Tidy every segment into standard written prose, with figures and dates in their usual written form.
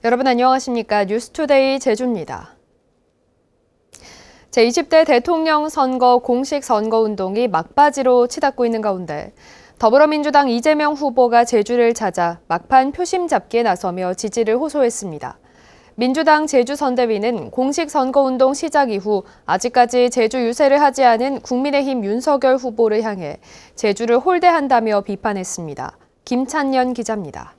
여러분 안녕하십니까? 뉴스투데이 제주입니다. 제20대 대통령 선거 공식 선거운동이 막바지로 치닫고 있는 가운데 더불어민주당 이재명 후보가 제주를 찾아 막판 표심 잡기에 나서며 지지를 호소했습니다. 민주당 제주선대위는 공식 선거운동 시작 이후 아직까지 제주 유세를 하지 않은 국민의힘 윤석열 후보를 향해 제주를 홀대한다며 비판했습니다. 김찬년 기자입니다.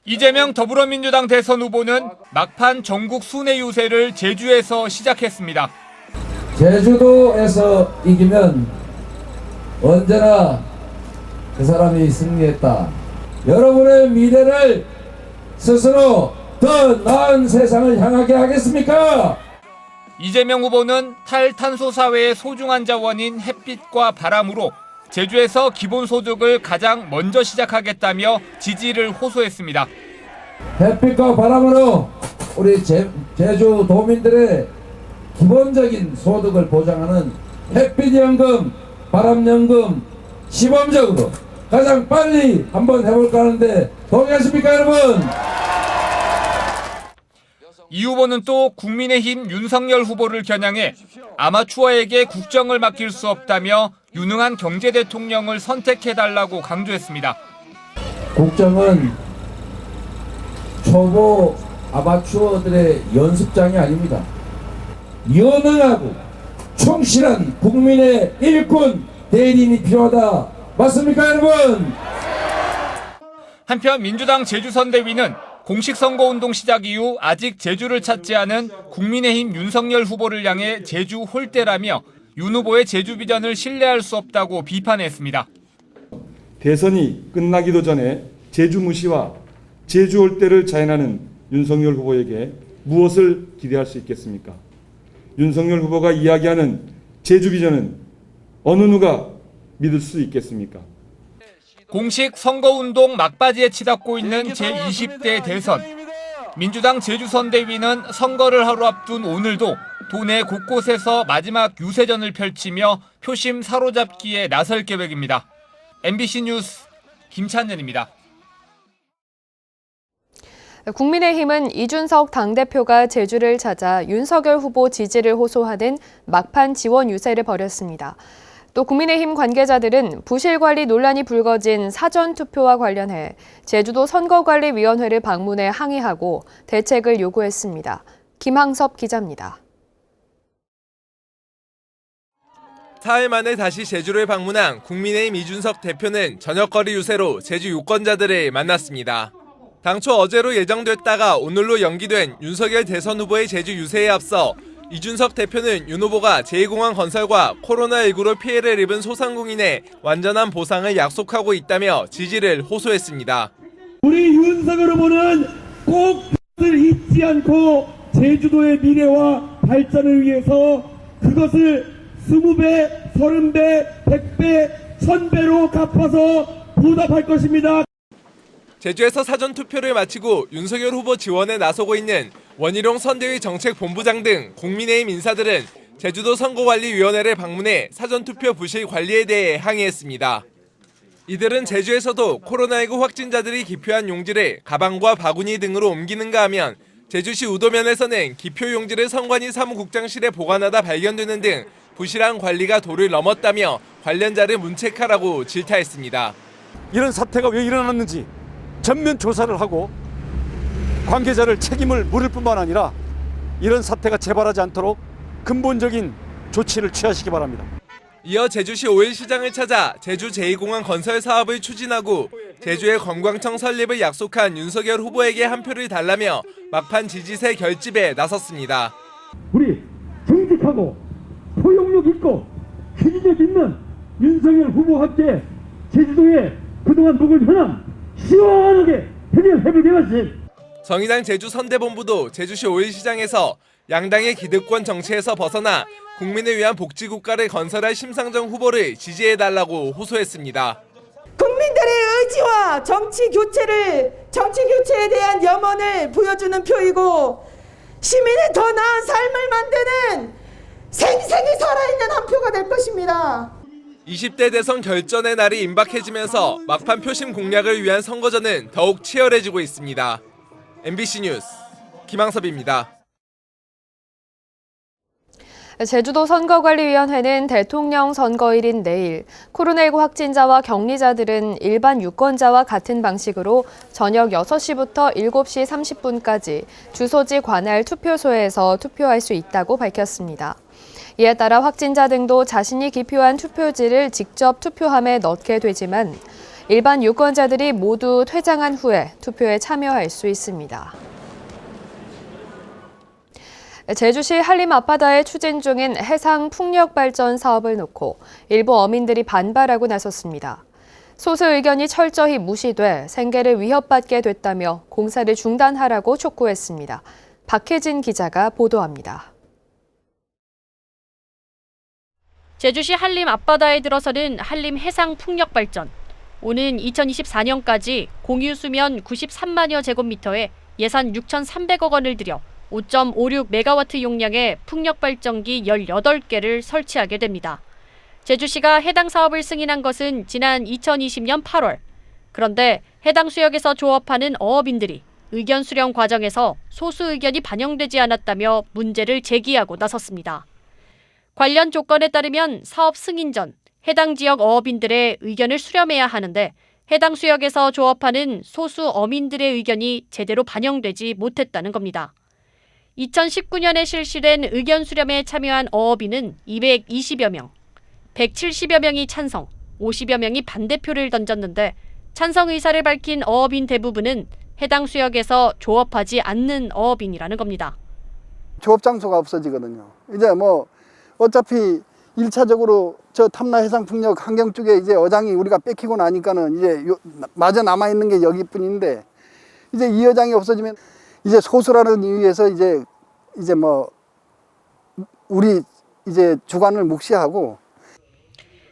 이재명 더불어민주당 대선 후보는 막판 전국 순회 유세를 제주에서 시작했습니다. 제주도에서 이기면 언제나 그 사람이 승리했다. 여러분의 미래를 스스로 더 나은 세상을 향하게 하겠습니까? 이재명 후보는 탈탄소 사회의 소중한 자원인 햇빛과 바람으로 제주에서 기본소득을 가장 먼저 시작하겠다며 지지를 호소했습니다. 햇빛과 바람으로 우리 제주 도민들의 기본적인 소득을 보장하는 햇빛연금, 바람연금 시범적으로 가장 빨리 한번 해볼까 하는데 동의하십니까 여러분? 이 후보는 또 국민의힘 윤석열 후보를 겨냥해 아마추어에게 국정을 맡길 수 없다며 유능한 경제 대통령을 선택해달라고 강조했습니다. 국정은 초보 아마추어들의 연습장이 아닙니다. 유능하고 충실한 국민의 일꾼 대리인이 필요하다. 맞습니까 여러분? 한편 민주당 제주선대위는 공식 선거운동 시작 이후 아직 제주를 찾지 않은 국민의힘 윤석열 후보를 향해 제주 홀대라며 윤 후보의 제주 비전을 신뢰할 수 없다고 비판했습니다. 대선이 끝나기도 전에 제주 무시와 제주 홀대를 자행하는 윤석열 후보에게 무엇을 기대할 수 있겠습니까? 윤석열 후보가 이야기하는 제주 비전은 어느 누가 믿을 수 있겠습니까? 공식 선거운동 막바지에 치닫고 있는 제20대 대선. 민주당 제주선대위는 선거를 하루 앞둔 오늘도 도내 곳곳에서 마지막 유세전을 펼치며 표심 사로잡기에 나설 계획입니다. MBC 뉴스 김찬년입니다. 국민의힘은 이준석 당대표가 제주를 찾아 윤석열 후보 지지를 호소하는 막판 지원 유세를 벌였습니다. 또 국민의힘 관계자들은 부실관리 논란이 불거진 사전투표와 관련해 제주도 선거관리위원회를 방문해 항의하고 대책을 요구했습니다. 김항섭 기자입니다. 4일 만에 다시 제주를 방문한 국민의힘 이준석 대표는 저녁거리 유세로 제주 유권자들을 만났습니다. 당초 어제로 예정됐다가 오늘로 연기된 윤석열 대선 후보의 제주 유세에 앞서 이준석 대표는 윤 후보가 제2공항 건설과 코로나19로 피해를 입은 소상공인의 완전한 보상을 약속하고 있다며 지지를 호소했습니다. 우리 윤석열 후보는 꼭 그것을 잊지 않고 제주도의 미래와 발전을 위해서 그것을 20배, 30배, 100배, 1000배로 갚아서 보답할 것입니다. 제주에서 사전투표를 마치고 윤석열 후보 지원에 나서고 있는 원희룡 선대위 정책본부장 등 국민의힘 인사들은 제주도 선거관리위원회를 방문해 사전투표 부실 관리에 대해 항의했습니다. 이들은 제주에서도 코로나19 확진자들이 기표한 용지를 가방과 바구니 등으로 옮기는가 하면 제주시 우도면에서는 기표 용지를 선관위 사무국장실에 보관하다 발견되는 등 부실한 관리가 도를 넘었다며 관련자를 문책하라고 질타했습니다. 이런 사태가 왜 일어났는지 전면 조사를 하고 관계자를 책임을 물을 뿐만 아니라 이런 사태가 재발하지 않도록 근본적인 조치를 취하시기 바랍니다. 이어 제주시 5일 시장을 찾아 제주 제2공항 건설 사업을 추진하고 제주의 관광청 설립을 약속한 윤석열 후보에게 한 표를 달라며 막판 지지세 결집에 나섰습니다. 우리 정직하고 포용력 있고 추진력 있는 윤석열 후보와 함께 제주도에 그동안 묵은 현황 시원하게 해결해보게 하신 정의당 제주선대본부도 제주시 5일 시장에서 양당의 기득권 정치에서 벗어나 국민을 위한 복지국가를 건설할 심상정 후보를 지지해달라고 호소했습니다. 국민들의 의지와 정치 교체에 대한 염원을 보여주는 표이고 시민의 더 나은 삶을 만드는 생생히 살아있는 한 표가 될 것입니다. 20대 대선 결전의 날이 임박해지면서 막판 표심 공략을 위한 선거전은 더욱 치열해지고 있습니다. MBC 뉴스 김항섭입니다. 제주도 선거관리위원회는 대통령 선거일인 내일 코로나19 확진자와 격리자들은 일반 유권자와 같은 방식으로 저녁 6시부터 7시 30분까지 주소지 관할 투표소에서 투표할 수 있다고 밝혔습니다. 이에 따라 확진자 등도 자신이 기표한 투표지를 직접 투표함에 넣게 되지만 일반 유권자들이 모두 퇴장한 후에 투표에 참여할 수 있습니다. 제주시 한림 앞바다에 추진 중인 해상 풍력 발전 사업을 놓고 일부 어민들이 반발하고 나섰습니다. 소수 의견이 철저히 무시돼 생계를 위협받게 됐다며 공사를 중단하라고 촉구했습니다. 박혜진 기자가 보도합니다. 제주시 한림 앞바다에 들어서는 한림 해상 풍력 발전. 오는 2024년까지 공유 수면 93만여 제곱미터에 예산 6,300억 원을 들여 5.56메가와트 용량의 풍력발전기 18개를 설치하게 됩니다. 제주시가 해당 사업을 승인한 것은 지난 2020년 8월. 그런데 해당 수역에서 조업하는 어업인들이 의견 수렴 과정에서 소수 의견이 반영되지 않았다며 문제를 제기하고 나섰습니다. 관련 조건에 따르면 사업 승인 전 해당 지역 어업인들의 의견을 수렴해야 하는데 해당 수역에서 조업하는 소수 어민들의 의견이 제대로 반영되지 못했다는 겁니다. 2019년에 실시된 의견 수렴에 참여한 어업인은 220여 명, 170여 명이 찬성, 50여 명이 반대표를 던졌는데 찬성 의사를 밝힌 어업인 대부분은 해당 수역에서 조업하지 않는 어업인이라는 겁니다. 조업 장소가 없어지거든요. 이제 뭐 어차피 1차적으로 저 탐라 해상 풍력 환경 쪽에 이제 어장이 우리가 뺏기고 나니까는 이제 마저 남아 있는 게 여기뿐인데 이제 이 어장이 없어지면 이제 소수라는 이유에서 이제 뭐 우리 이제 주관을 묵시하고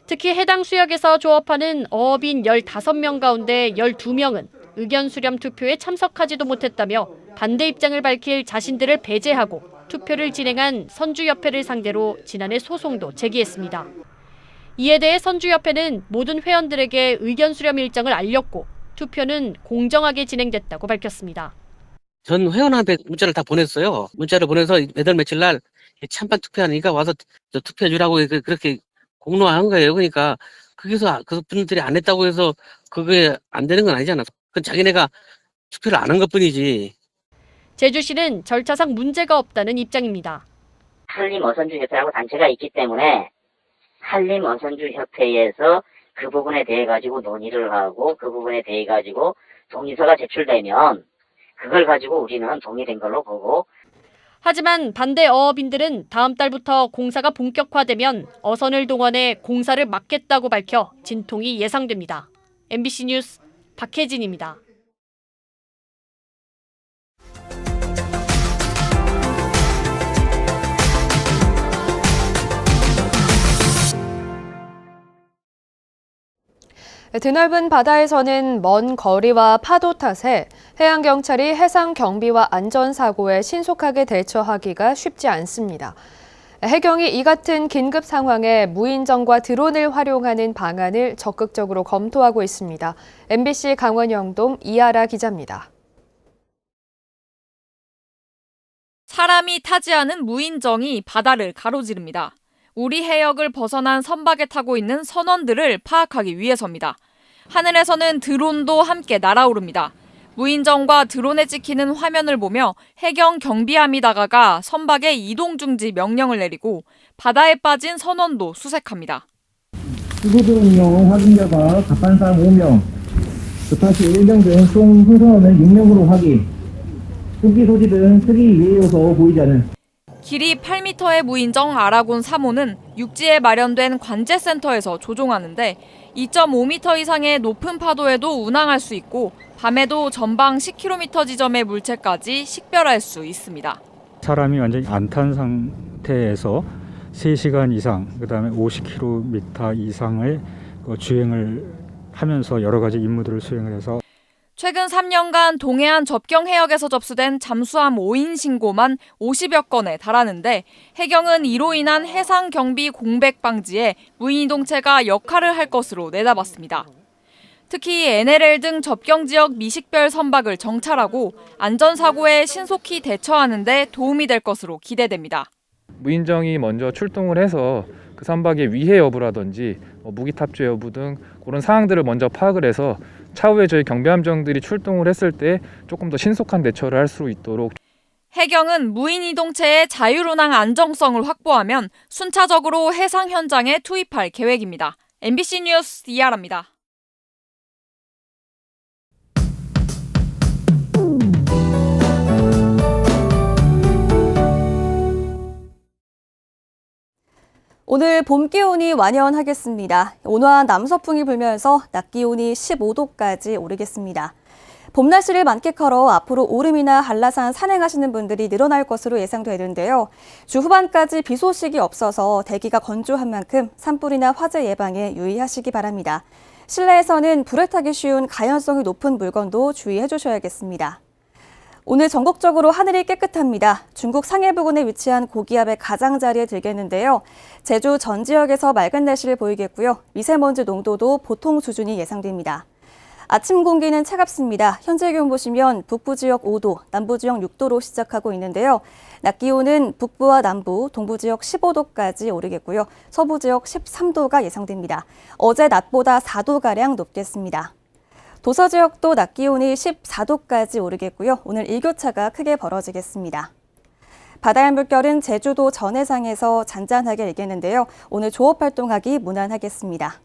특히 해당 수역에서 조업하는 어업인 15명 가운데 12명은 의견 수렴 투표에 참석하지도 못했다며 반대 입장을 밝힐 자신들을 배제하고 투표를 진행한 선주협회를 상대로 지난해 소송도 제기했습니다. 이에 대해 선주협회는 모든 회원들에게 의견 수렴 일정을 알렸고 투표는 공정하게 진행됐다고 밝혔습니다. 전 회원한테 문자를 다 보냈어요. 문자를 보내서 매달 며칠 날 찬반 투표하니까 와서 투표해 주라고 그렇게 공로한 거예요. 그러니까 거기서 그 분들이 안 했다고 해서 그게 안 되는 건 아니잖아. 그건 자기네가 투표를 안 한 것뿐이지. 제주시는 절차상 문제가 없다는 입장입니다. 한림어선주협회하고 단체가 있기 때문에 한림어선주협회에서 그 부분에 대해 가지고 논의를 하고 그 부분에 대해 가지고 동의서가 제출되면 그걸 가지고 우리는 동의된 걸로 보고. 하지만 반대 어업인들은 다음 달부터 공사가 본격화되면 어선을 동원해 공사를 막겠다고 밝혀 진통이 예상됩니다. MBC 뉴스 박혜진입니다. 드넓은 바다에서는 먼 거리와 파도 탓에 해양경찰이 해상 경비와 안전사고에 신속하게 대처하기가 쉽지 않습니다. 해경이 이 같은 긴급 상황에 무인정과 드론을 활용하는 방안을 적극적으로 검토하고 있습니다. MBC 강원영동 이하라 기자입니다. 사람이 타지 않은 무인정이 바다를 가로지릅니다. 우리 해역을 벗어난 선박에 타고 있는 선원들을 파악하기 위해서입니다. 하늘에서는 드론도 함께 날아오릅니다. 무인정과 드론에 찍히는 화면을 보며 해경 경비함이 다가가 선박에 이동 중지 명령을 내리고 바다에 빠진 선원도 수색합니다. 수구등용 확인자가 갑판 사람 5명, 급하시 1명 등 총 승선원을 6명으로 확인. 흑기 소지 등 특이 이해 요소 보이지 않은. 길이 8m의 무인정 아라곤 3호는 육지에 마련된 관제센터에서 조종하는데 2.5m 이상의 높은 파도에도 운항할 수 있고 밤에도 전방 10km 지점의 물체까지 식별할 수 있습니다. 사람이 완전히 안 탄 상태에서 3시간 이상, 그다음에 50km 이상을 주행을 하면서 여러 가지 임무들을 수행을 해서 최근 3년간 동해안 접경 해역에서 접수된 잠수함 오인 신고만 50여 건에 달하는데 해경은 이로 인한 해상 경비 공백 방지에 무인이동체가 역할을 할 것으로 내다봤습니다. 특히 NLL 등 접경 지역 미식별 선박을 정찰하고 안전사고에 신속히 대처하는 데 도움이 될 것으로 기대됩니다. 무인정이 먼저 출동을 해서 그 선박의 위해 여부라든지 무기 탑재 여부 등 그런 사항들을 먼저 파악을 해서 차후에 저희 경비함정들이 출동을 했을 때 조금 더 신속한 대처를 할 수 있도록. 해경은 무인이동체의 자율운항 안정성을 확보하면 순차적으로 해상 현장에 투입할 계획입니다. MBC 뉴스 이하라입니다. 오늘 봄 기온이 완연하겠습니다. 온화한 남서풍이 불면서 낮 기온이 15도까지 오르겠습니다. 봄 날씨를 만끽하러 앞으로 오름이나 한라산 산행하시는 분들이 늘어날 것으로 예상되는데요. 주 후반까지 비 소식이 없어서 대기가 건조한 만큼 산불이나 화재 예방에 유의하시기 바랍니다. 실내에서는 불에 타기 쉬운 가연성이 높은 물건도 주의해 주셔야겠습니다. 오늘 전국적으로 하늘이 깨끗합니다. 중국 상해 부근에 위치한 고기압의 가장자리에 들겠는데요. 제주 전 지역에서 맑은 날씨를 보이겠고요. 미세먼지 농도도 보통 수준이 예상됩니다. 아침 공기는 차갑습니다. 현재 기온 보시면 북부 지역 5도, 남부 지역 6도로 시작하고 있는데요. 낮 기온은 북부와 남부, 동부 지역 15도까지 오르겠고요. 서부 지역 13도가 예상됩니다. 어제 낮보다 4도가량 높겠습니다. 도서 지역도 낮 기온이 14도까지 오르겠고요. 오늘 일교차가 크게 벌어지겠습니다. 바다의 물결은 제주도 전해상에서 잔잔하게 일겠는데요. 오늘 조업 활동하기 무난하겠습니다.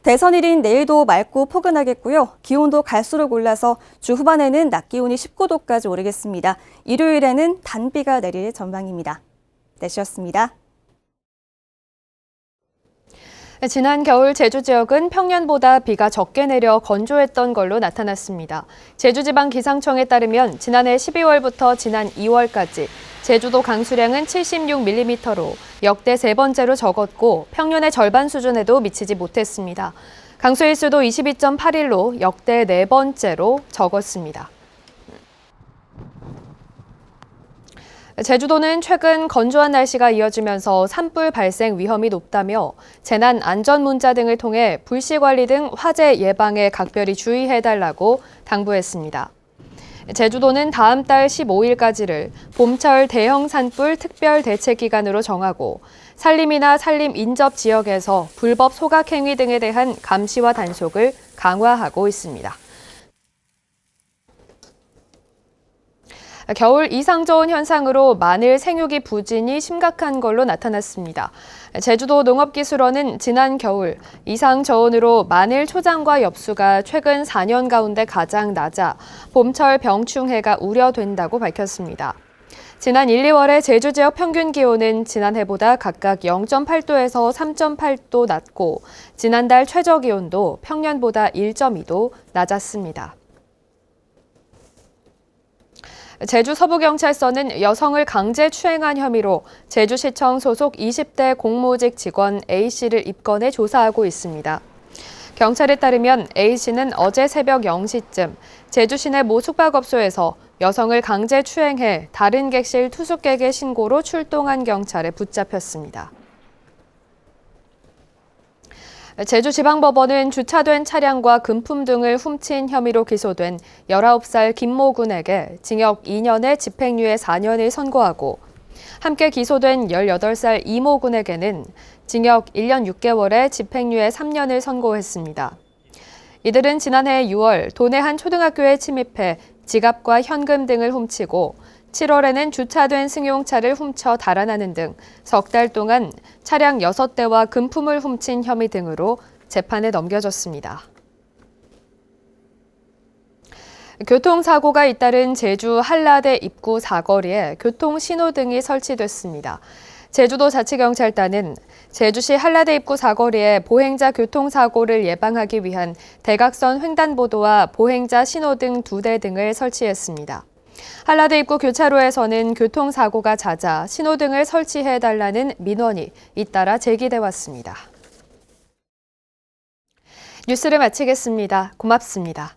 대선일인 내일도 맑고 포근하겠고요. 기온도 갈수록 올라서 주 후반에는 낮 기온이 19도까지 오르겠습니다. 일요일에는 단비가 내릴 전망입니다. 날씨였습니다. 지난 겨울 제주 지역은 평년보다 비가 적게 내려 건조했던 걸로 나타났습니다. 제주지방기상청에 따르면 지난해 12월부터 지난 2월까지 제주도 강수량은 76mm로 역대 세 번째로 적었고 평년의 절반 수준에도 미치지 못했습니다. 강수일수도 22.8일로 역대 네 번째로 적었습니다. 제주도는 최근 건조한 날씨가 이어지면서 산불 발생 위험이 높다며 재난 안전 문자 등을 통해 불씨 관리 등 화재 예방에 각별히 주의해달라고 당부했습니다. 제주도는 다음 달 15일까지를 봄철 대형 산불 특별 대책 기간으로 정하고 산림이나 산림 인접 지역에서 불법 소각 행위 등에 대한 감시와 단속을 강화하고 있습니다. 겨울 이상저온 현상으로 마늘 생육이 부진이 심각한 걸로 나타났습니다. 제주도 농업기술원은 지난 겨울 이상저온으로 마늘 초장과 엽수가 최근 4년 가운데 가장 낮아 봄철 병충해가 우려된다고 밝혔습니다. 지난 1, 2월의 제주 지역 평균 기온은 지난해보다 각각 0.8도에서 3.8도 낮고 지난달 최저 기온도 평년보다 1.2도 낮았습니다. 제주 서부경찰서는 여성을 강제 추행한 혐의로 제주시청 소속 20대 공무직 직원 A씨를 입건해 조사하고 있습니다. 경찰에 따르면 A씨는 어제 새벽 0시쯤 제주 시내 모 숙박업소에서 여성을 강제 추행해 다른 객실 투숙객의 신고로 출동한 경찰에 붙잡혔습니다. 제주지방법원은 주차된 차량과 금품 등을 훔친 혐의로 기소된 19살 김모 군에게 징역 2년에 집행유예 4년을 선고하고 함께 기소된 18살 이모 군에게는 징역 1년 6개월에 집행유예 3년을 선고했습니다. 이들은 지난해 6월 도내 한 초등학교에 침입해 지갑과 현금 등을 훔치고 7월에는 주차된 승용차를 훔쳐 달아나는 등 석 달 동안 차량 6대와 금품을 훔친 혐의 등으로 재판에 넘겨졌습니다. 교통사고가 잇따른 제주 한라대 입구 사거리에 교통신호등이 설치됐습니다. 제주도 자치경찰단은 제주시 한라대 입구 사거리에 보행자 교통사고를 예방하기 위한 대각선 횡단보도와 보행자 신호등 2대 등을 설치했습니다. 한라대 입구 교차로에서는 교통사고가 잦아 신호등을 설치해달라는 민원이 잇따라 제기돼 왔습니다. 뉴스를 마치겠습니다. 고맙습니다.